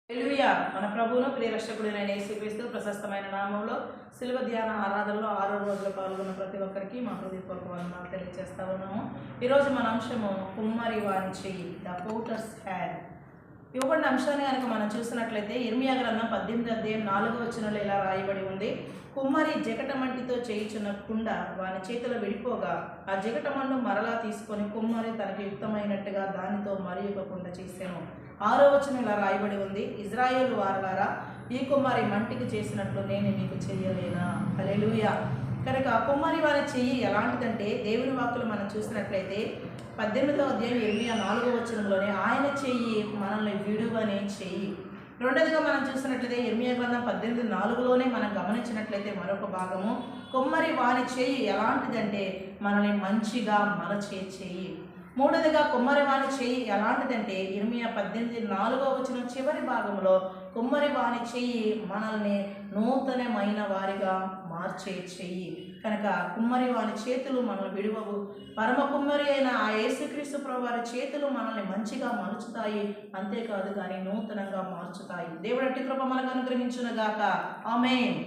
హల్లెలూయా. మన ప్రభువును ప్రియ రక్షకుడైన యేసుక్రీస్తు ప్రశస్తమైన నామంలో శిలువ ధ్యాన ఆరాధనలో 6వ రోజులో పాల్గొన్న ప్రతి ఒక్కరికి మా హృదయపూర్వక వందనాలు తెలియజేస్తా ఉన్నాము. ఈరోజు మన అంశము కుమ్మరి వాని చెయ్యి, ద పోటర్స్ హ్యాండ్. ఇవ్వబడిన అంశాన్ని కనుక మనం చూసినట్లయితే ఇర్మియా గ్రంథం 18వ అధ్యాయం 4వ వచనంలో ఇలా రాయబడి ఉంది. కుమ్మరి జగటమంటితో చేయుచున్న కుండ వాని చేతిలో విడిపోగా ఆ జగటమండు మరలా తీసుకొని కుమ్మరి తనకు యుక్తమైనట్టుగా దానితో మరి ఒక కుండ చేసాను. 6వ వచనం ఇలా రాయబడి ఉంది. ఇజ్రాయేలు వారలారా, ఈ కుమ్మరి మంటికి చేసినట్లు నేను మీకు చెయ్యలేనా? హల్లెలూయా. కనుక కుమ్మరి వారి చెయ్యి ఎలాంటిదంటే, దేవుని వాక్కులు మనం చూసినట్లయితే 18వ అధ్యాయం ఇర్మియా 4వ వచనంలోనే ఆయన చెయ్యి మనల్ని విడువనే చెయ్యి. రెండోదిగా మనం చూసినట్లయితే ఇర్మియా గ్రంథం 18:4లోనే మనం గమనించినట్లయితే మరొక భాగము, కుమ్మరి వాని చెయ్యి ఎలాంటిదంటే మనల్ని మంచిగా మలచే చెయ్యి. మూడోదిగా కుమ్మరి వాని చెయ్యి ఎలాంటిదంటే ఇర్మియా 18:4వ వచనం చివరి భాగంలో కుమ్మరి వాని చెయ్యి మనల్ని నూతనమైన వారిగా మార్చే చెయ్యి. కనుక కుమ్మరి వాని చేతులు మనల్ని విడువవు. పరమ కుమ్మరి అయిన ఆ యేసుక్రీస్తు ప్రభువు వారి చేతులు మనల్ని మంచిగా మలుచుతాయి, అంతేకాదు కానీ నూతనంగా మార్చుతాయి. దేవుడి అట్టి కృప మనకు అనుగ్రహించును గాక. ఆమేన్.